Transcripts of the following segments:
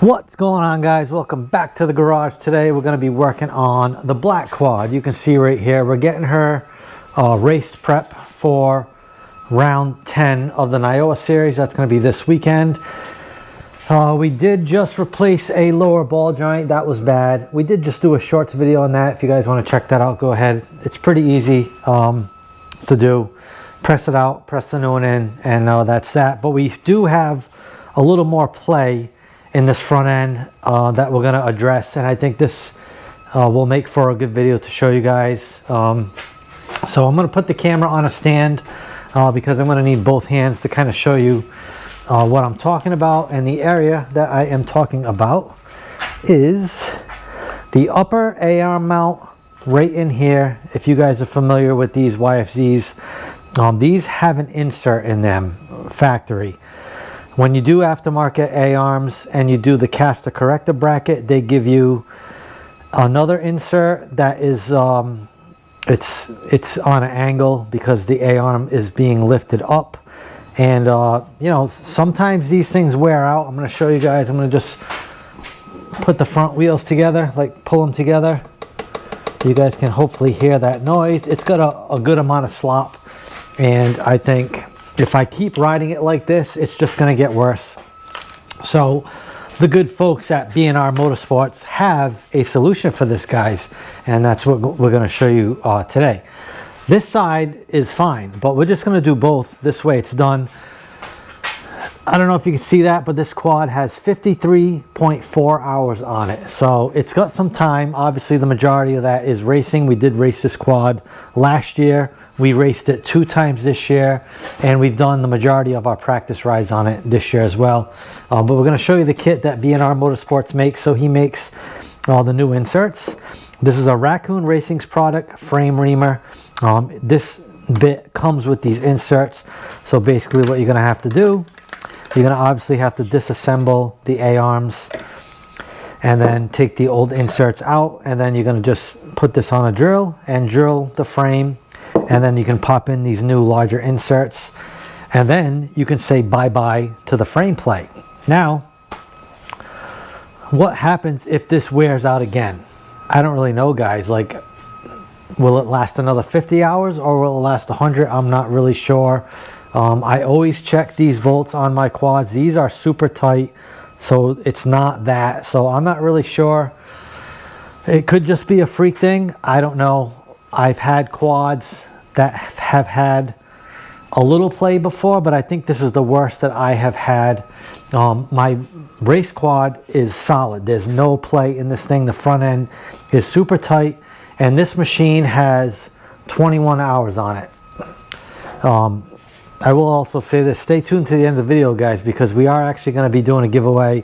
What's going on, guys? Welcome back to the garage. Today we're going to be working on the black quad. You can see right here we're getting her race prep for round 10 of the nyoa series. That's going to be this weekend. We did just replace a lower ball joint. That was bad. We did just do a shorts video on that. If you guys want to check that out, go ahead. It's pretty easy to do. Press it out, press the new one in, and that's that. But we do have a little more play in this front end that we're going to address, and I think this will make for a good video to show you guys. So I'm going to put the camera on a stand because I'm going to need both hands to kind of show you what I'm talking about. And the area that I am talking about is the upper A-arm mount right in here. If you guys are familiar with these YFZs, these have an insert in them, factory. When you do aftermarket A-arms and you do the caster corrector bracket, they give you another insert that is it's on an angle because the A-arm is being lifted up. And you know, sometimes these things wear out. I'm going to show you guys. I'm going to just put the front wheels together, like pull them together. You guys can hopefully hear that noise. It's got a good amount of slop, and I think if I keep riding it like this, it's just going to get worse. So the good folks at BNR Motorsports have a solution for this, guys, and that's what we're going to show you today. This side is fine, but we're just going to do both. This way it's done. I don't know if you can see that, but this quad has 53.4 hours on it. So it's got some time. Obviously, the majority of that is racing. We did race this quad last year. We raced it 2 times this year, and we've done the majority of our practice rides on it this year as well. But we're going to show you the kit that BNR Motorsports makes. So he makes all the new inserts. This is a Raccoon Racing's product, frame reamer. This bit comes with these inserts. So basically what you're going to have to do, you're going to obviously have to disassemble the A-arms and then take the old inserts out, and then you're going to just put this on a drill and drill the frame. And then you can pop in these new larger inserts, and then you can say bye-bye to the frame plate. Now, what happens if this wears out again? I don't really know, guys. Like, will it last another 50 hours or will it last 100? I'm not really sure. I always check these bolts on my quads. These are super tight, so it's not that. So I'm not really sure. It could just be a freak thing. I don't know. I've had quads that have had a little play before, but I think this is the worst that I have had. My race quad is solid. There's no play in this thing. The front end is super tight, and this machine has 21 hours on it. I will also say this, stay tuned to the end of the video, guys, because we are actually going to be doing a giveaway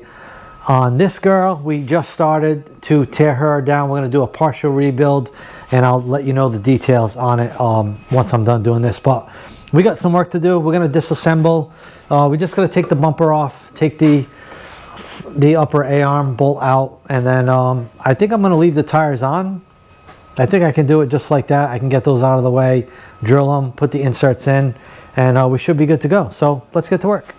on this girl. We just started to tear her down. We're going to do a partial rebuild, and I'll let you know the details on it once I'm done doing this. But we got some work to do. We're going to disassemble. We're just going to take the bumper off, take the upper A-arm bolt out, and then I think I'm going to leave the tires on. I think I can do it just like that. I can get those out of the way, drill them, put the inserts in, and we should be good to go. So let's get to work.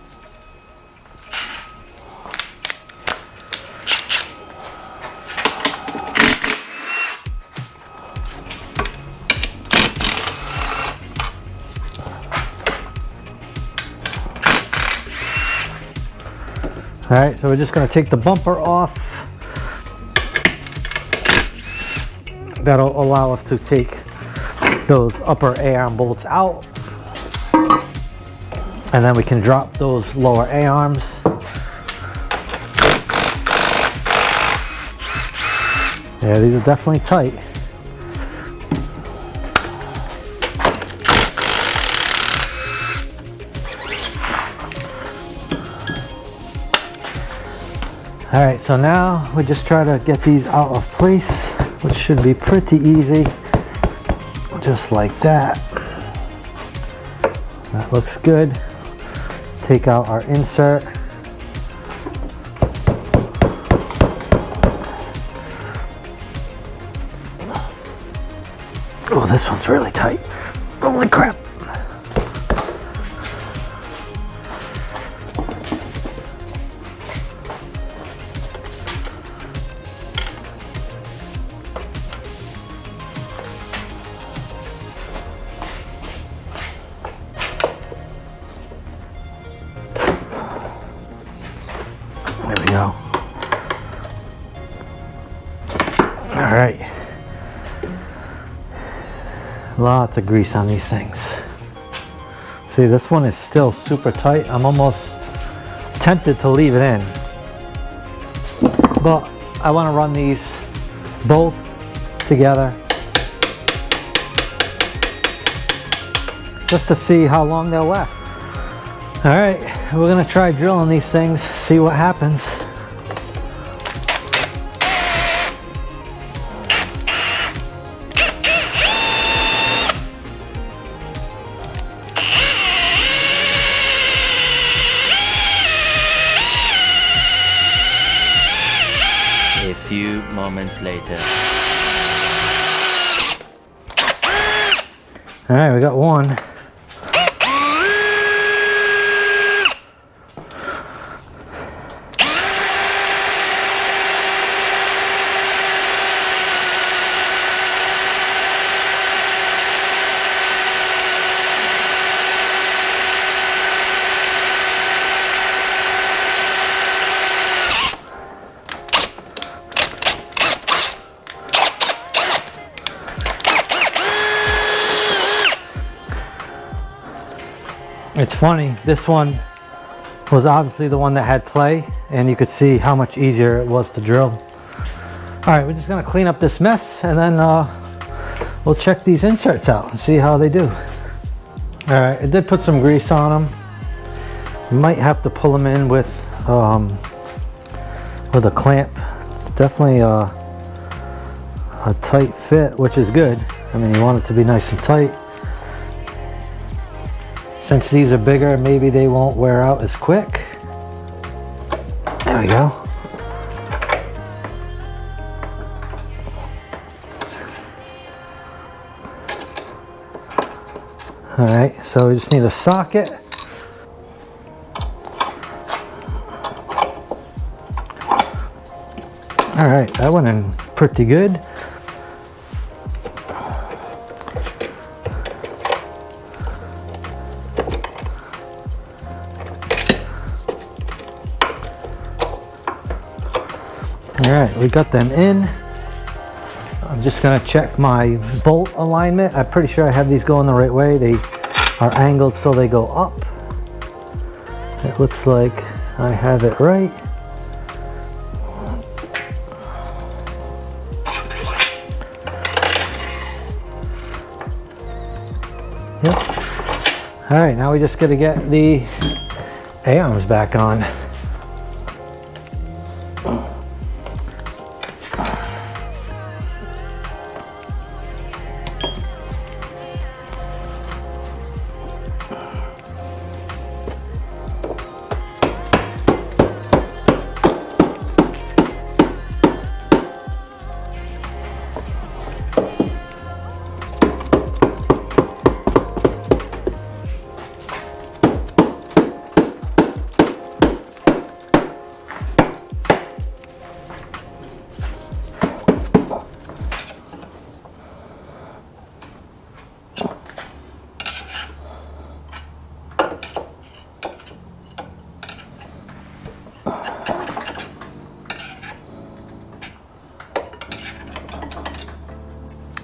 All right, so we're just going to take the bumper off. That'll allow us to take those upper A-arm bolts out. And then we can drop those lower A-arms. Yeah, these are definitely tight. All right, so now we just try to get these out of place, which should be pretty easy, just like that. That looks good. Take out our insert. Oh, this one's really tight. Holy crap. There we go. All right. Lots of grease on these things. See, this one is still super tight. I'm almost tempted to leave it in, but I want to run these both together just to see how long they'll last. All right, we're gonna try drilling these things, see what happens. A few moments later. All right, we got one. It's funny, this one was obviously the one that had play, and you could see how much easier it was to drill. All right, we're just gonna clean up this mess, and then we'll check these inserts out and see how they do. All right, I did put some grease on them. You might have to pull them in with a clamp. It's definitely a tight fit, which is good. I mean, you want it to be nice and tight. Since these are bigger, maybe they won't wear out as quick. There we go. All right, so we just need a socket. All right, that went in pretty good. All right, we got them in. I'm just gonna check my bolt alignment. I'm pretty sure I have these going the right way. They are angled so they go up. It looks like I have it right. Yep. All right, now we just gotta get the A-arms back on.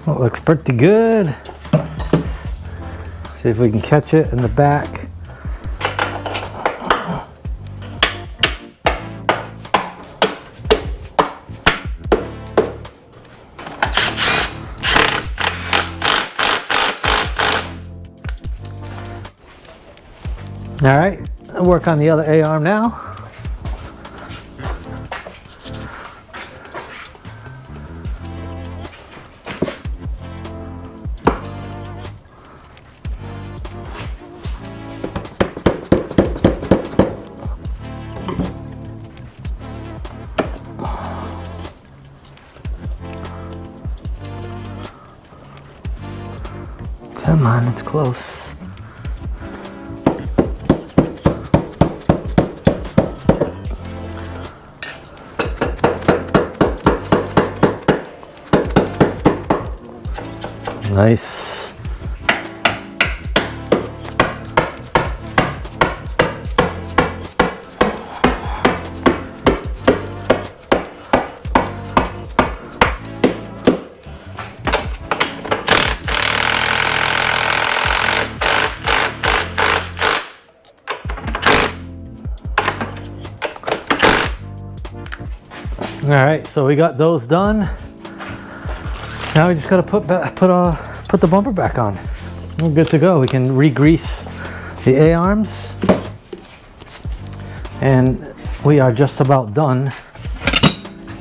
Well, it looks pretty good. See if we can catch it in the back. All right, I'll work on the other A-arm now. Come on, it's close. Nice. All right, so we got those done. Now we just gotta put the bumper back on. We're good to go. We can re-grease the A-arms, and we are just about done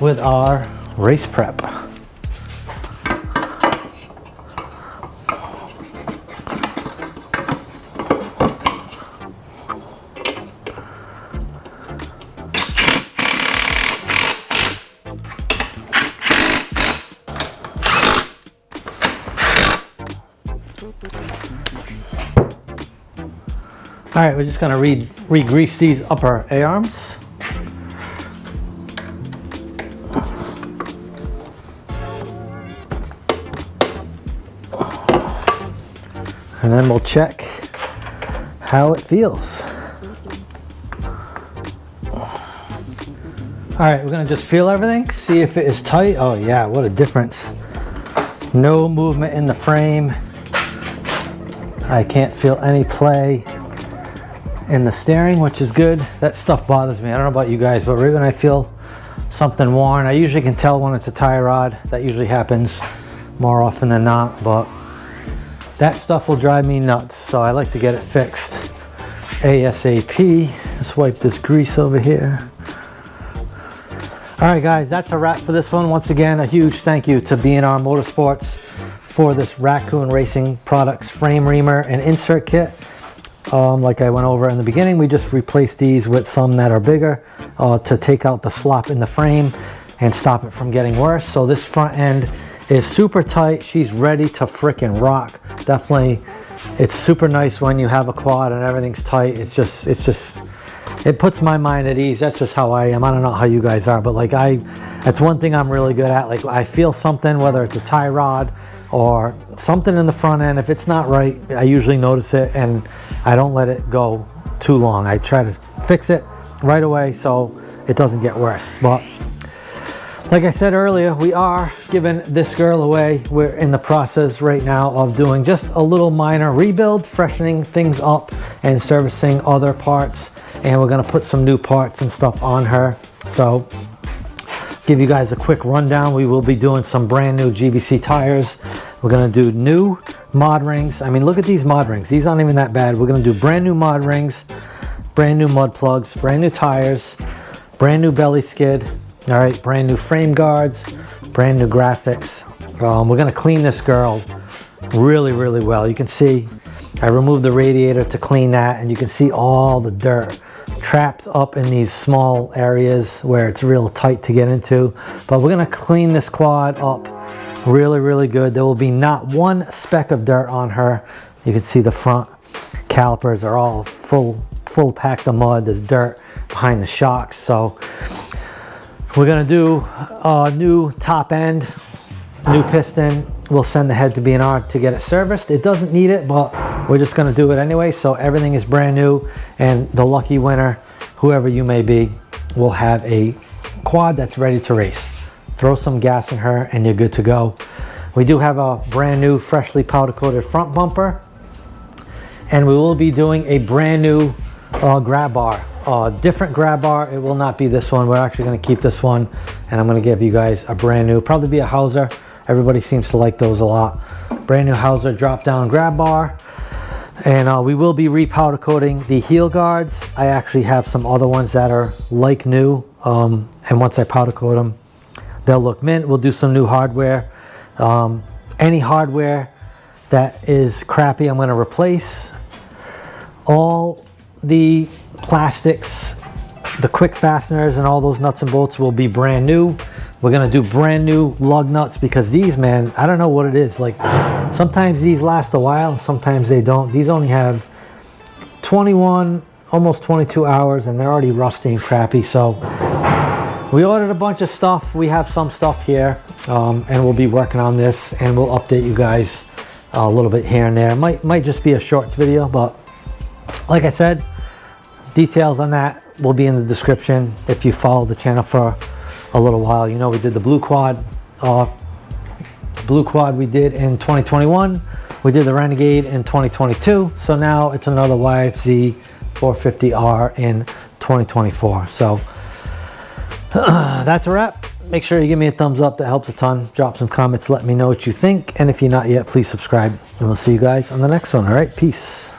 with our race prep. All right, we're just gonna re-grease these upper A-arms. And then we'll check how it feels. All right, we're gonna just feel everything, see if it is tight. Oh yeah, what a difference. No movement in the frame. I can't feel any play in the steering, which is good. That stuff bothers me. I don't know about you guys, but right when I feel something worn, I usually can tell when it's a tie rod. That usually happens more often than not, but that stuff will drive me nuts, so I like to get it fixed ASAP. Let's wipe this grease over here. All right guys, that's a wrap for this one. Once again, a huge thank you to BNR Motorsports for this Raccoon Racing Products frame reamer and insert kit. Like I went over in the beginning, we just replaced these with some that are bigger to take out the slop in the frame and stop it from getting worse. So this front end is super tight. She's ready to frickin' rock. Definitely, it's super nice when you have a quad and everything's tight. It puts my mind at ease. That's just how I am. I don't know how you guys are, but like that's one thing I'm really good at. Like I feel something, whether it's a tie rod or something in the front end, if it's not right, I usually notice it and I don't let it go too long. I try to fix it right away so it doesn't get worse. But like I said earlier, we are giving this girl away. We're in the process right now of doing just a little minor rebuild, freshening things up and servicing other parts. And we're gonna put some new parts and stuff on her. So give you guys a quick rundown. We will be doing some brand new GBC tires. We're gonna do new mod rings. I mean, look at these mod rings. These aren't even that bad. We're gonna do brand new mod rings, brand new mud plugs, brand new tires, brand new belly skid. All right, brand new frame guards, brand new graphics. We're gonna clean this girl really, really well. You can see I removed the radiator to clean that, and you can see all the dirt trapped up in these small areas where it's real tight to get into. But we're gonna clean this quad up really, really good. There will be not one speck of dirt on her. You can see the front calipers are all full packed of mud. There's dirt behind the shocks. So we're gonna do a new top end, new piston. We'll send the head to BNR to get it serviced. It doesn't need it, but we're just gonna do it anyway. So everything is brand new, and the lucky winner, whoever you may be, will have a quad that's ready to race. Throw some gas in her and you're good to go. We do have a brand new freshly powder coated front bumper, and we will be doing a brand new grab bar, different grab bar. It will not be this one. We're actually going to keep this one, and I'm going to give you guys a brand new, probably be a Hauser. Everybody seems to like those a lot. Brand new Hauser drop down grab bar. And we will be repowder coating the heel guards. I actually have some other ones that are like new, and once I powder coat them, they'll look mint. We'll do some new hardware. Any hardware that is crappy, I'm going to replace. All the plastics, the quick fasteners and all those nuts and bolts will be brand new. We're going to do brand new lug nuts because these, man, I don't know what it is. Like sometimes these last a while, sometimes they don't. These only have 21, almost 22 hours, and they're already rusty and crappy. So we ordered a bunch of stuff. We have some stuff here, and we'll be working on this, and we'll update you guys a little bit here and there. Might just be a shorts video, but like I said, details on that will be in the description. If you follow the channel for a little while, you know we did the blue quad. We did in 2021. We did the Renegade in 2022. So now it's another Yfz450r in 2024. So that's a wrap. make sure you give me a thumbs up. That helps a ton. Drop some comments. Let me know what you think. And if you're not yet, please subscribe. And we'll see you guys on the next one. All right, peace.